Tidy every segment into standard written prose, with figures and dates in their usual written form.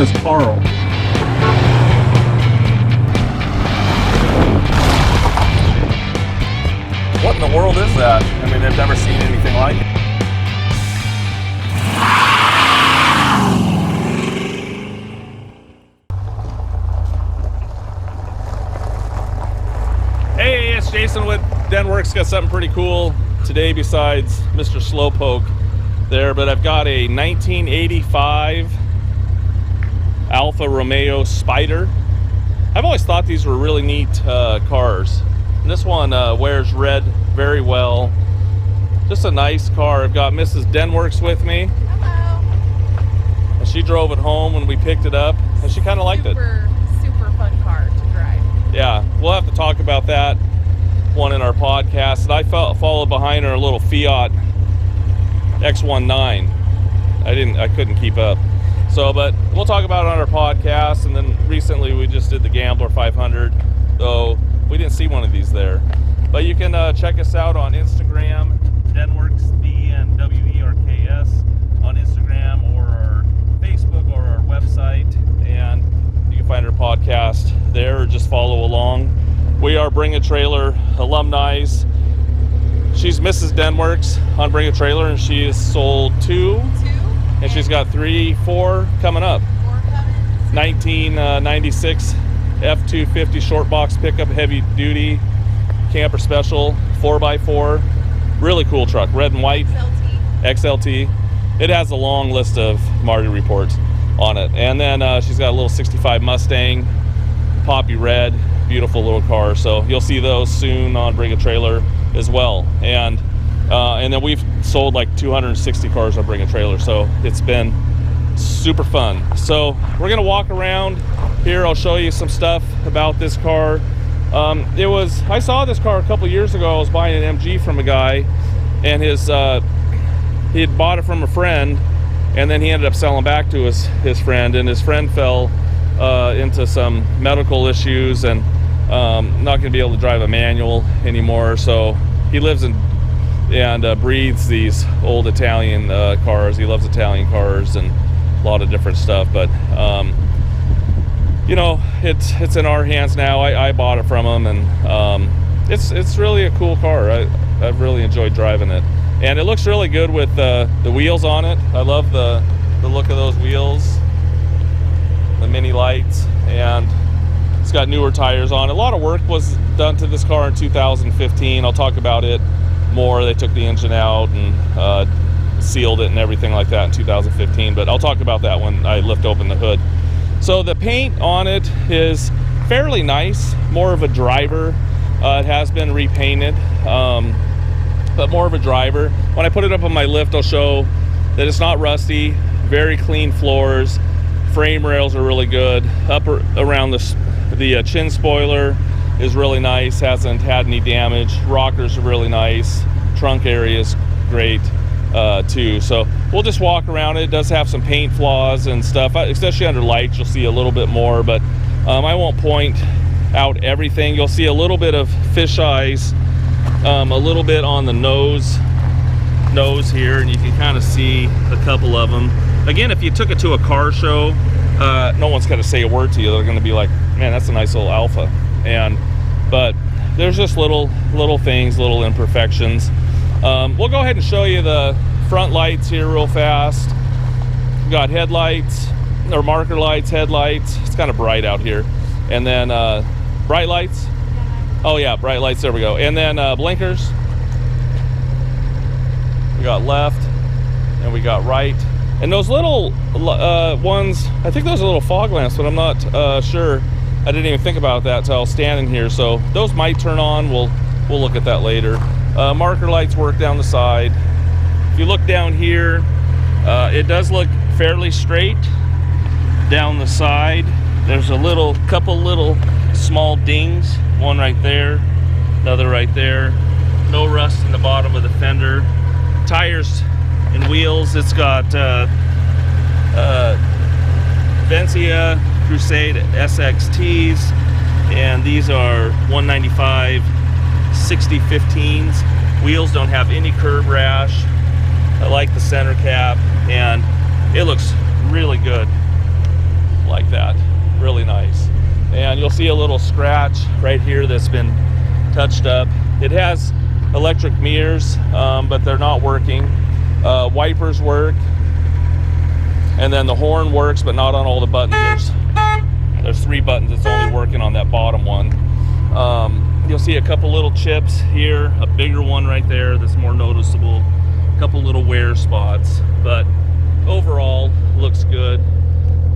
says Carl. What in the world is that? I mean, they've never seen anything like it. Hey, it's Jason with Denwerks. Got something pretty cool today besides Mr. Slowpoke there, but I've got a 1985 Alfa Romeo Spider. I've always thought these were really neat cars. And this one wears red very well. Just a nice car. I've got Mrs. Denwerks with me. Hello. And she drove it home when we picked it up, and she kind of liked it. Super fun car to drive. Yeah, we'll have to talk about that one in our podcast. And I followed behind her a little Fiat X19. I couldn't keep up. So, but we'll talk about it on our podcast. And then recently we just did the Gambler 500, though we didn't see one of these there. But you can check us out on Instagram, Denwerks, DNWERKS, on Instagram, or our Facebook, or our website, and you can find our podcast there, or just follow along. We are Bring a Trailer alumni. She's Mrs. Denwerks on Bring a Trailer, and she has sold two, and she's got 4 coming up. 1996 F-250 short box pickup, heavy duty camper special 4x4, really cool truck, red and white, XLT. It has a long list of Marty reports on it. And then she's got a little 65 Mustang, poppy red, beautiful little car. So you'll see those soon on Bring a Trailer as well. And then we've sold like 260 cars on Bring a Trailer, so it's been super fun. So we're gonna walk around here. I'll show you some stuff about this car. I saw this car a couple years ago. I was buying an MG from a guy, and he had bought it from a friend, and then he ended up selling back to his friend, and his friend fell into some medical issues and not going to be able to drive a manual anymore. So he lives in and breathes these old Italian cars. He loves Italian cars and a lot of different stuff, but you know, it's in our hands now. I bought it from him, and it's really a cool car. I've really enjoyed driving it, and it looks really good with the wheels on it. I love the look of those wheels, the mini lights, and it's got newer tires on it. A lot of work was done to this car in 2015. I'll talk about it more. They took the engine out and sealed it and everything like that in 2015, but I'll talk about that when I lift open the hood. So the paint on it is fairly nice, more of a driver. It has been repainted, but more of a driver. When I put it up on my lift, I'll show that it's not rusty, very clean floors. Frame rails are really good. Up around the chin spoiler is really nice, hasn't had any damage. Rockers are really nice. Trunk area is great too. So we'll just walk around it. It does have some paint flaws and stuff, especially under lights. You'll see a little bit more, but I won't point out everything. You'll see a little bit of fish eyes, a little bit on the nose here, and you can kind of see a couple of them. Again, if you took it to a car show, no one's going to say a word to you. They're going to be like, man, that's a nice little Alpha. But there's just little things, little imperfections. We'll go ahead and show you the front lights here real fast. We've got headlights, or marker lights, headlights. It's kind of bright out here. And then bright lights. Oh yeah, bright lights, there we go. And then blinkers. We got left, and we got right. And those little ones, I think those are little fog lamps, but I'm not sure. I didn't even think about that until I was standing here. So those might turn on. We'll look at that later. Marker lights work down the side. If you look down here, it does look fairly straight down the side. There's couple little small dings. One right there, another right there. No rust in the bottom of the fender. Tires and wheels, it's got Vencia Crusade SXTs, and these are 195 6015s. Wheels don't have any curb rash. I like the center cap, and it looks really good. like that. Really nice. And you'll see a little scratch right here that's been touched up. It has electric mirrors, but they're not working. Wipers work, and then the horn works, but not on all the buttons. There's 3 buttons. It's only working on that bottom one. You'll see a couple little chips here, a bigger one right there that's more noticeable, a couple little wear spots, but overall looks good.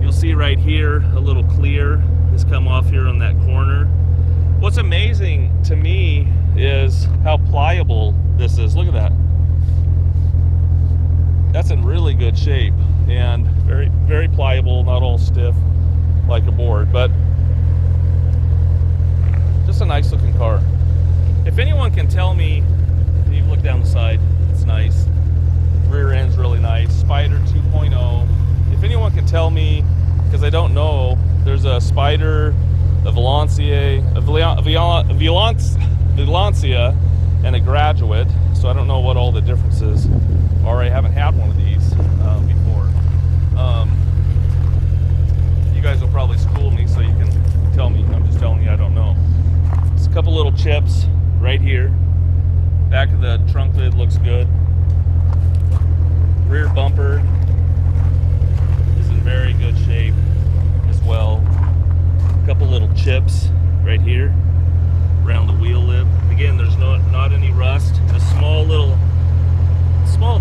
You'll see right here a little clear has come off here on that corner. What's amazing to me is how pliable this is. Look at that. That's in really good shape and very, very pliable, not all stiff like a board, but just a nice looking car. If anyone can tell me, you look down the side, it's nice. Rear end's really nice. Spider 2.0. If anyone can tell me, because I don't know, there's a Spider, a Veloce, Veloncia, and a Graduate. So I don't know what all the difference is. Or I haven't had one of these before. You guys will probably school me, so you can tell me. I'm just telling you I don't know. It's a couple little chips right here. Back of the trunk lid looks good. Rear bumper is in very good shape as well. A couple little chips right here around the wheel lip. Again, there's not any rust. A small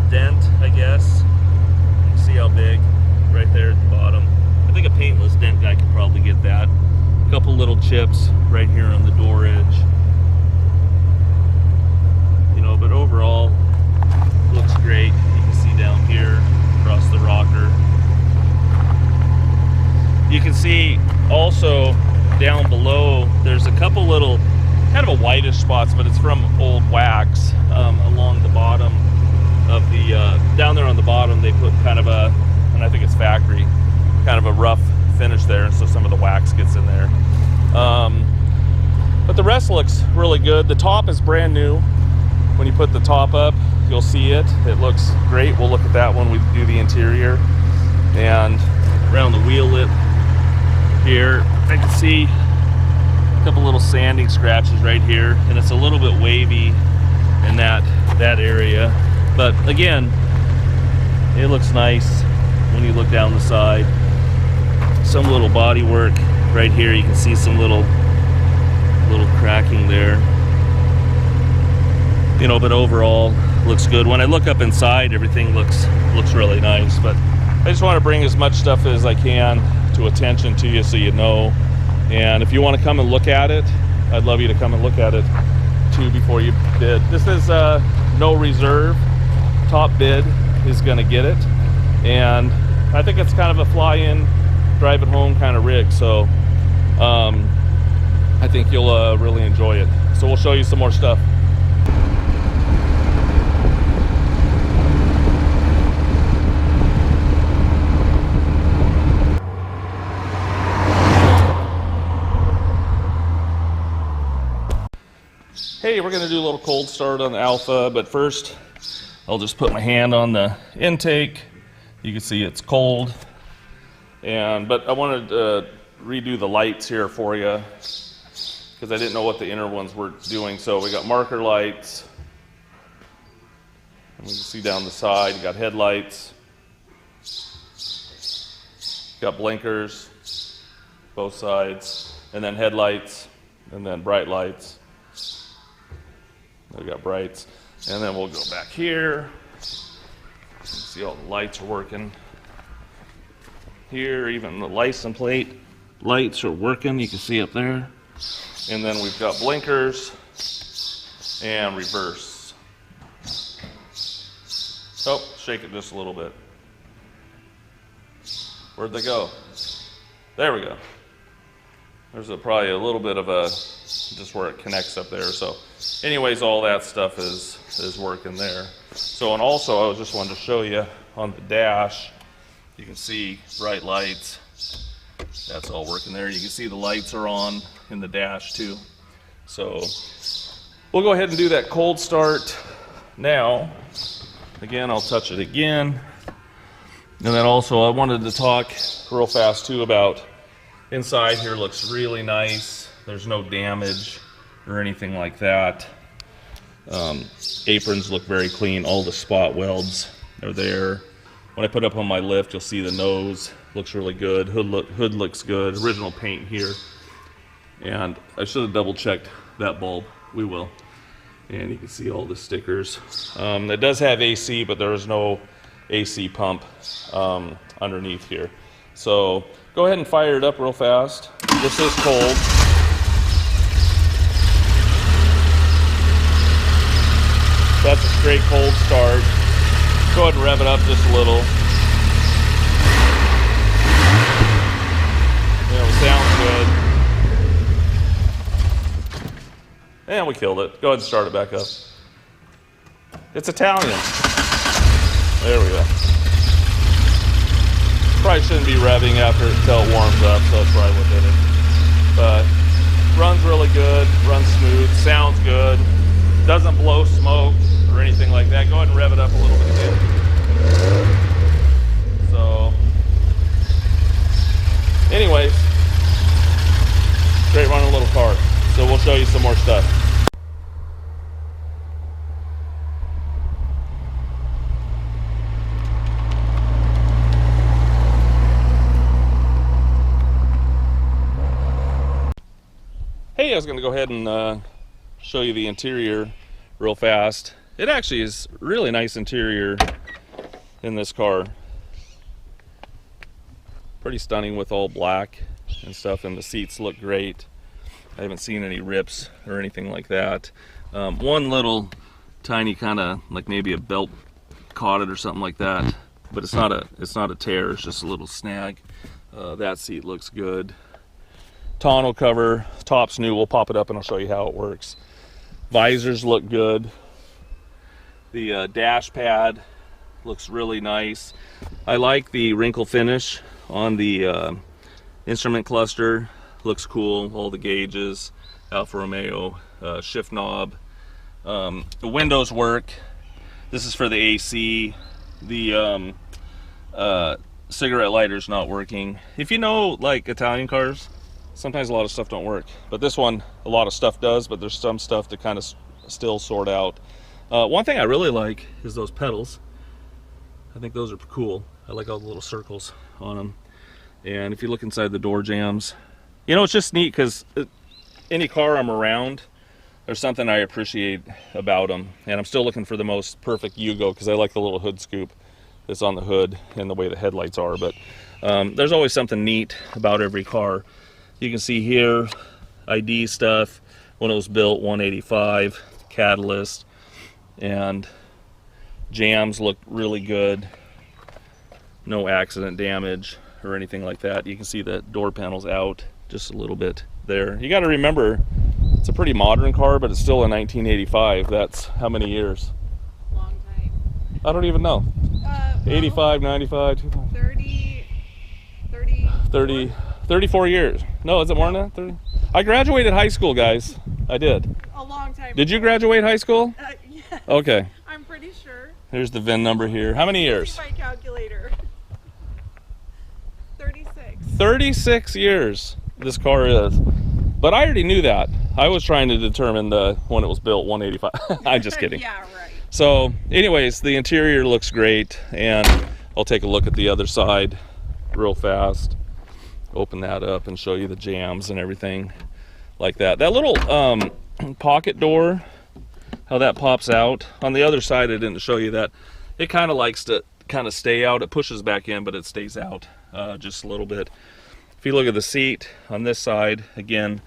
dent, I guess. You can see how big right there at the bottom. I think a paintless dent guy could probably get that. A couple little chips right here on the door edge. You know, but overall looks great. You can see down here across the rocker. You can see also down below there's a couple little kind of a whitish spots, but it's from old wax along the bottom of the down there on the bottom. They put kind of a, and I think it's factory, kind of a rough finish there, and so some of the wax gets in there. But the rest looks really good. The top is brand new. When you put the top up, you'll see it. It looks great. We'll look at that when we do the interior. And around the wheel lip here, I can see a couple little sanding scratches right here, and it's a little bit wavy in that area. But again, it looks nice when you look down the side. Some little body work right here. You can see some little cracking there. You know, but overall looks good. When I look up inside, everything looks really nice. But I just want to bring as much stuff as I can to attention to you so you know. And if you want to come and look at it, I'd love you to come and look at it too before you bid. This is no reserve. Top bid is going to get it. And I think it's kind of a fly-in, drive it home kind of rig. So I think you'll really enjoy it. So we'll show you some more stuff. Hey, we're going to do a little cold start on the Alpha, but first I'll just put my hand on the intake. You can see it's cold, but I wanted to redo the lights here for you because I didn't know what the inner ones were doing. So we got marker lights, and we can see down the side, you got headlights, got blinkers, both sides, and then headlights, and then bright lights. We got brights, and then we'll go back here. See all the lights are working. Here, even the license plate lights are working. You can see up there. And then we've got blinkers and reverse. Oh, shake it just a little bit. Where'd they go? There we go. There's probably a little bit of a, just where it connects up there. So anyways, all that stuff is working there. So, and also I just wanted to show you on the dash, you can see bright lights. That's all working there. You can see the lights are on in the dash too. So we'll go ahead and do that cold start now. Again, I'll touch it again. And then also I wanted to talk real fast too about inside here. Looks really nice. There's no damage or anything like that. Aprons look very clean. All the spot welds are there. When I put up on my lift, you'll see the nose looks really good. Hood looks good. Original paint here. And I should have double checked that bulb. We will. And you can see all the stickers. It does have AC, but there is no AC pump underneath here. So go ahead and fire it up real fast. This is cold. That's a straight cold start. Go ahead and rev it up just a little. It sounds good. And we killed it. Go ahead and start it back up. It's Italian. There we go. Probably shouldn't be revving after until it warms up, so that's probably what did it. But runs really good, runs smooth, sounds good, doesn't blow smoke or anything like that. Go ahead and rev it up a little bit again. So, anyways, great running little car. So we'll show you some more stuff. Hey, I was going to go ahead and show you the interior real fast. It actually is really nice interior in this car. Pretty stunning with all black and stuff, and the seats look great. I haven't seen any rips or anything like that. One little tiny kind of like maybe a belt caught it or something like that, but it's not a tear. It's just a little snag. That seat looks good. Tonneau cover, top's new. We'll pop it up and I'll show you how it works. Visors look good. The dash pad looks really nice. I like the wrinkle finish on the instrument cluster. Looks cool. All the gauges, Alfa Romeo, shift knob. The windows work. This is for the AC. The cigarette lighter's not working. If you know, like Italian cars, sometimes a lot of stuff don't work. But this one, a lot of stuff does, but there's some stuff to kind of still sort out. One thing I really like is those pedals. I think those are cool. I like all the little circles on them. And if you look inside the door jambs, you know, it's just neat because any car I'm around, there's something I appreciate about them. And I'm still looking for the most perfect Yugo because I like the little hood scoop that's on the hood and the way the headlights are. But there's always something neat about every car. You can see here, ID stuff, when it was built, 185, catalyst, and jambs look really good. No accident damage or anything like that. You can see the door panels out just a little bit there. You got to remember, it's a pretty modern car, but it's still a 1985. That's how many years? Long time. I don't even know. 85, 95, 34 years. No, is it more than that? 30? I graduated high school, guys. I did. A long time. Did you graduate high school? Yes. Okay. I'm pretty sure. Here's the VIN number here. How many years? My calculator. 36. 36 years this car is. But I already knew that. I was trying to determine when it was built, 185. I'm just kidding. Yeah, right. So anyways, the interior looks great, and I'll take a look at the other side real fast. Open that up and show you the jambs and everything like that. That little pocket door, how that pops out. On the other side, I didn't show you that. It kind of likes to kind of stay out. It pushes back in, but it stays out just a little bit. If you look at the seat on this side, again,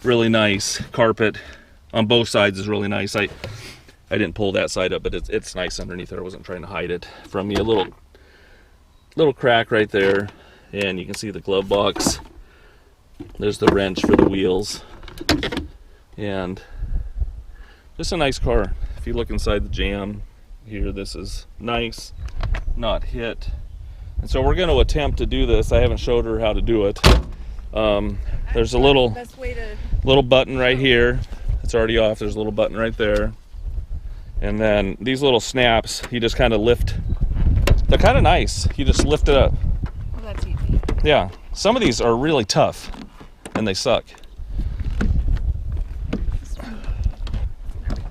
really nice. Carpet on both sides is really nice. I didn't pull that side up, but it's nice underneath there. I wasn't trying to hide it from you. A little crack right there. And you can see the glove box. There's the wrench for the wheels. And just a nice car. If you look inside the jam here, this is nice, not hit. And so we're going to attempt to do this. I haven't showed her how to do it. There's a little button right here. It's already off. There's a little button right there. And then these little snaps, you just kind of lift. They're kind of nice. You just lift it up. Well, that's easy. Yeah, some of these are really tough and they suck.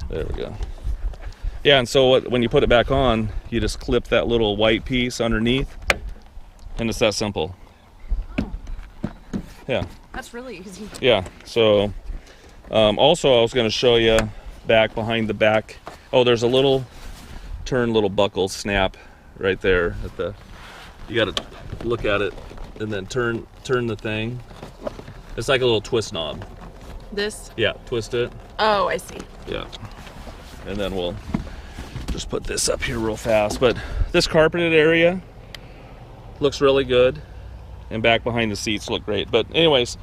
There we go. Yeah, and so when you put it back on, you just clip that little white piece underneath, and it's that simple. Yeah. That's really easy. Yeah, so also I was going to show you back behind the back. Oh, there's a little buckle snap right there at the, you got to look at it and then turn the thing. It's like a little twist knob. This? Yeah, twist it. Oh, I see. Yeah. And then we'll just put this up here real fast. But this carpeted area looks really good. And back behind the seats look great. But anyways,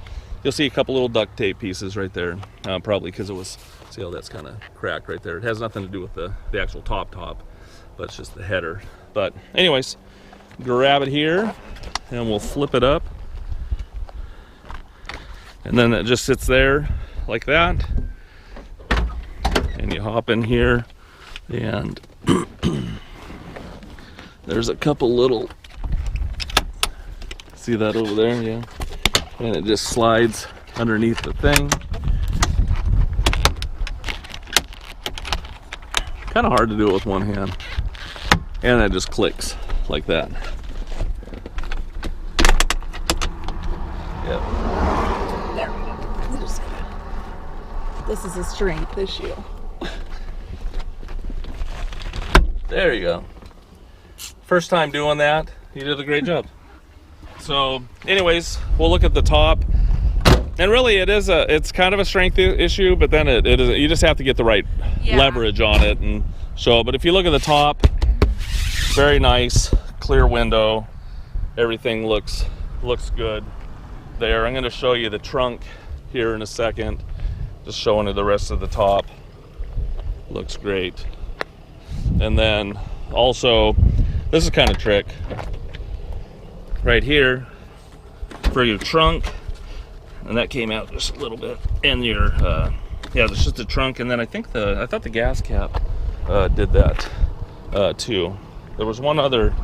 you'll see a couple little duct tape pieces right there. Probably because it was, see how that's kind of cracked right there. It has nothing to do with the actual top, but it's just the header. But anyways, grab it here and we'll flip it up. And then it just sits there like that. And you hop in here and there's a couple little, see that over there? Yeah. And it just slides underneath the thing. Kind of hard to do it with one hand. And it just clicks like that. Yep. There we go. This is a strength issue. There you go. First time doing that, you did a great job. So anyways, we'll look at the top. And really it's kind of a strength issue, but then it is, you just have to get the right leverage on it and show. But if you look at the top, very nice, clear window. Everything looks good there. I'm going to show you the trunk here in a second. Just showing you the rest of the top. Looks great. And then also, this is kind of trick. Right here for your trunk, and that came out just a little bit. And your yeah, it's just a trunk, and then I thought the gas cap did that too. There was one other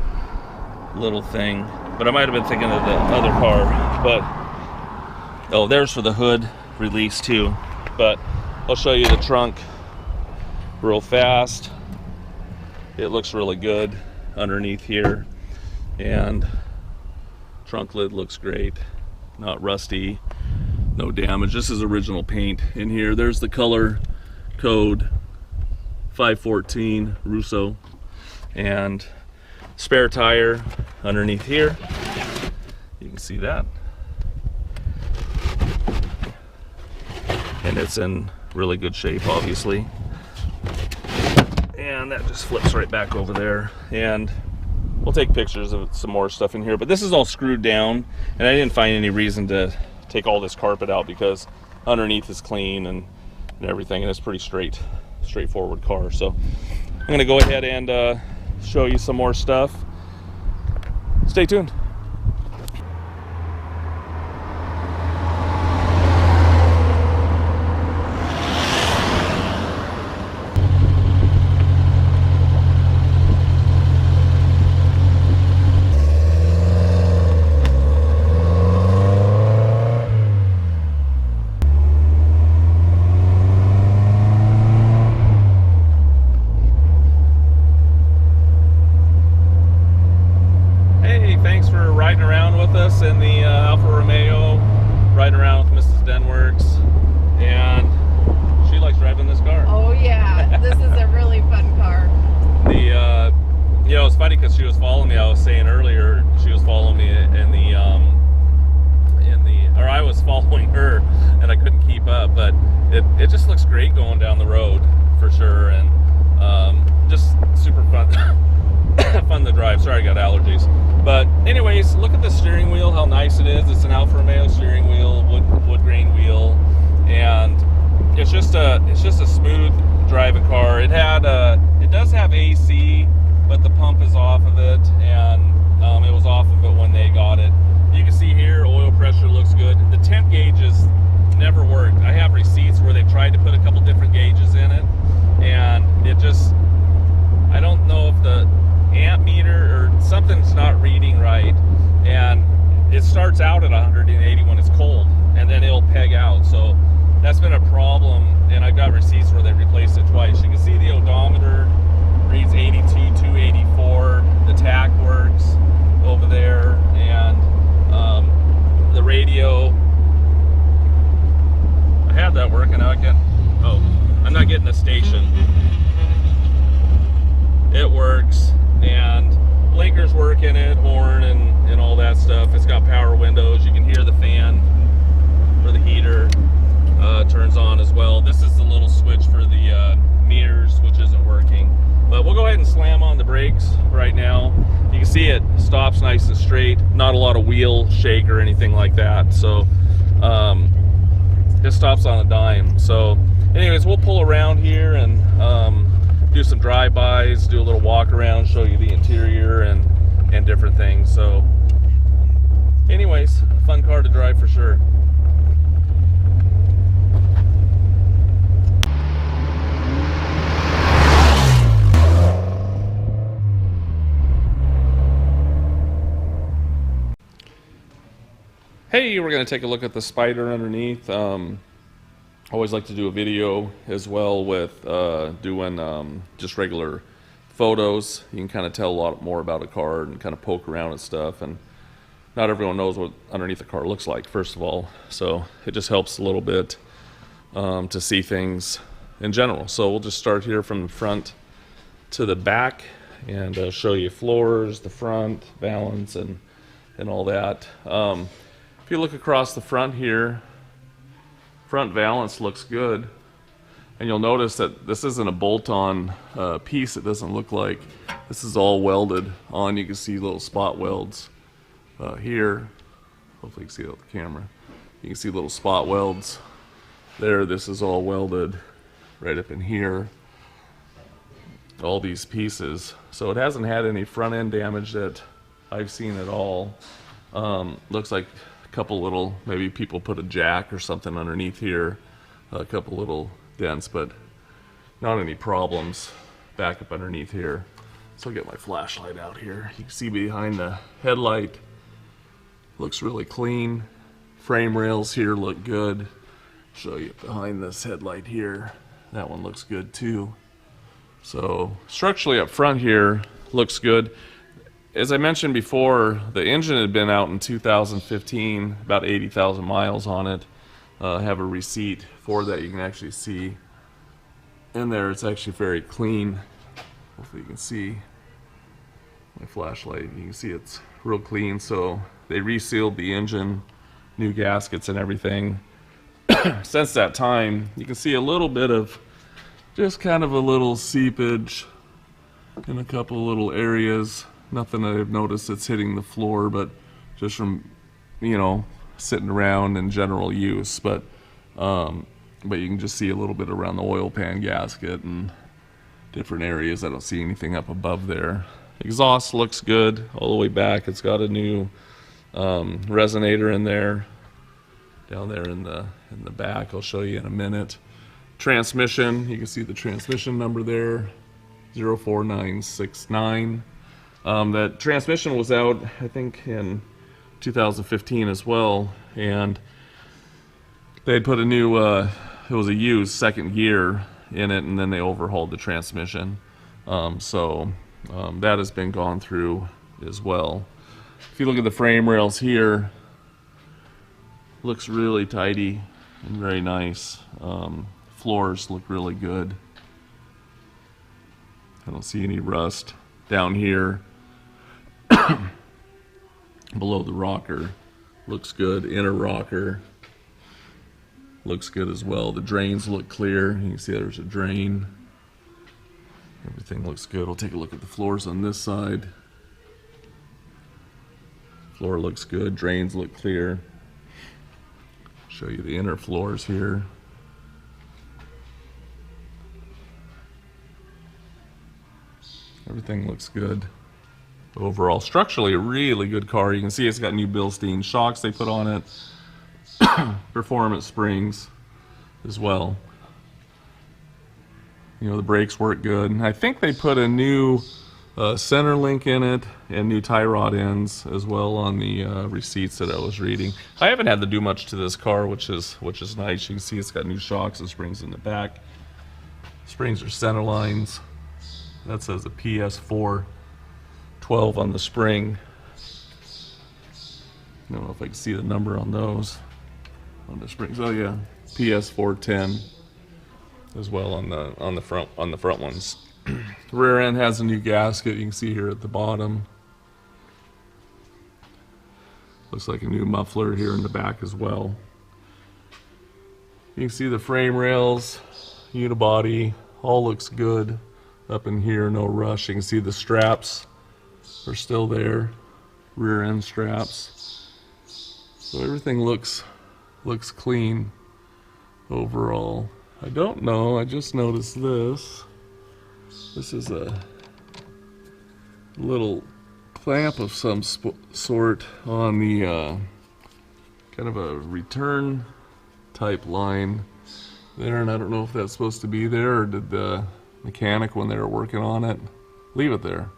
little thing, but I might have been thinking of the other car. But oh, there's for the hood release too. But I'll show you the trunk real fast. It looks really good underneath here, and trunk lid looks great, not rusty, no damage. This is original paint in here. There's the color code 514 Russo, and spare tire underneath here. You can see that, and it's in really good shape, obviously. And that just flips right back over there, and we'll take pictures of some more stuff in here. But this is all screwed down, and I didn't find any reason to take all this carpet out because underneath is clean and everything, and it's pretty straightforward car. So I'm gonna go ahead and show you some more stuff. Stay tuned. Thanks for riding around with us in the Alfa Romeo, riding around with Mrs. Denwerks, and she likes driving this car. Oh yeah, this is a really fun car. You know, it's funny because she was following me. I was saying earlier she was following me or I was following her, and I couldn't keep up. But it just looks great going down the road for sure, and just super fun. Fun to drive. Sorry, I got allergies. But anyways, look at the steering wheel, how nice it is. It's an Alfa Romeo steering wheel, wood grain wheel, and it's just a smooth driving car. It does have AC, but the pump is off of it, and it was off of it when they got it. You can see here, oil pressure looks good. The temp gauges never worked. I have receipts where they tried to put a couple different gauges in it, and it just, I don't know if the amp meter or something's not reading right, and it starts out at 180 when it's cold, and then it'll peg out. So that's been a problem, and I've got receipts where they replaced it twice. You can see the odometer reads 82, 284. The tach works over there, and the radio. I had that working. Now I can. Oh, I'm not getting a station. It works, and blinkers work in it, horn and all that stuff. It's got power windows. You can hear the fan for the heater turns on as well. This is the little switch for the meters, which isn't working. But we'll go ahead and slam on the brakes right now. You can see it stops nice and straight. Not a lot of wheel shake or anything like that. So it stops on a dime. So anyways, we'll pull around here and do some drive-bys, do a little walk around, show you the interior and different things. So anyways, fun car to drive for sure. Hey, we're going to take a look at the Spider underneath. I always like to do a video as well with doing just regular photos. You can kind of tell a lot more about a car and kind of poke around and stuff. And not everyone knows what underneath a car looks like, first of all. So it just helps a little bit to see things in general. So we'll just start here from the front to the back and show you floors, the front, balance, and all that. If you look across the front here, front valance looks good, and you'll notice that this isn't a bolt-on piece. It doesn't look like this is all welded on. You can see little spot welds here. Hopefully you can see it on the camera. You can see little spot welds there. This is all welded right up in here, all these pieces. So it hasn't had any front end damage that I've seen at all. Looks like couple little, maybe people put a jack or something underneath here, a couple little dents, but not any problems back up underneath here. So I'll get my flashlight out here. You can see behind the headlight, looks really clean. Frame rails here look good. Show you behind this headlight here, that one looks good too. So structurally up front here looks good. As I mentioned before, the engine had been out in 2015, about 80,000 miles on it. I have a receipt for that. You can actually see in there, it's actually very clean. Hopefully you can see my flashlight. You can see it's real clean. So they resealed the engine, new gaskets and everything. Since that time, you can see a little bit of just kind of a little seepage in a couple little areas. Nothing that I've noticed that's hitting the floor, but just from, you know, sitting around in general use. But you can just see a little bit around the oil pan gasket and different areas. I don't see anything up above there. Exhaust looks good all the way back. It's got a new resonator in there, down there in the back. I'll show you in a minute. Transmission, you can see the transmission number there, 04969. That transmission was out, I think, in 2015 as well, and they had put a new, it was a used second gear in it, and then they overhauled the transmission. That has been gone through as well. If you look at the frame rails here, looks really tidy and very nice. Floors look really good. I don't see any rust down here. Below the rocker looks good. Inner rocker looks good as well. The drains look clear. You can see there's a drain. Everything looks good. We'll take a look at the floors on this side. Floor looks good. Drains look clear. Show you the inner floors here. Everything looks good. Overall, structurally a really good car. You can see it's got new Bilstein shocks they put on it. Performance springs as well. You know, the brakes work good. And I think they put a new center link in it, and new tie rod ends as well on the receipts that I was reading. I haven't had to do much to this car, which is nice. You can see it's got new shocks and springs in the back. Springs are center lines. That says a PS4 12 on the spring. I don't know if I can see the number on those on the springs. Oh yeah, PS4 10 as well on the front ones. The rear end has a new gasket. You can see here at the bottom. Looks like a new muffler here in the back as well. You can see the frame rails, unibody, all looks good up in here, no rush. You can see the straps are still there, rear end straps. So everything looks clean overall. I don't know, I just noticed this. This is a little clamp of some sort on the kind of a return type line there, and I don't know if that's supposed to be there, or did the mechanic, when they were working on it, leave it there.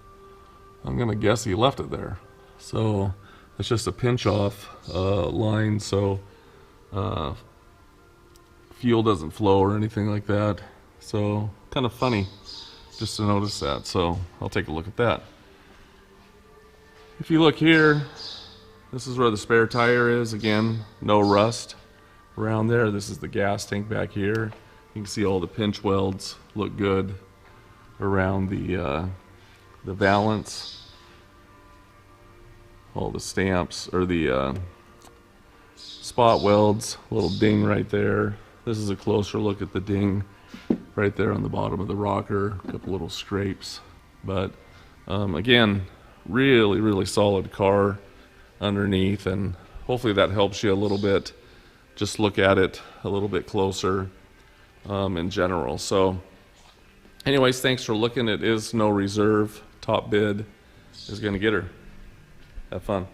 I'm gonna guess he left it there. So it's just a pinch off line, so fuel doesn't flow or anything like that. So kind of funny just to notice that, so I'll take a look at that. If you look here, this is where the spare tire is. Again, no rust around there. This is the gas tank back here. You can see all the pinch welds look good around the valance. All the stamps, or the spot welds, a little ding right there. This is a closer look at the ding right there on the bottom of the rocker. A couple little scrapes, but again, really solid car underneath, and hopefully that helps you a little bit. Just look at it a little bit closer in general. So anyways, thanks for looking. It is no reserve. Top bid is going to get her. Have fun.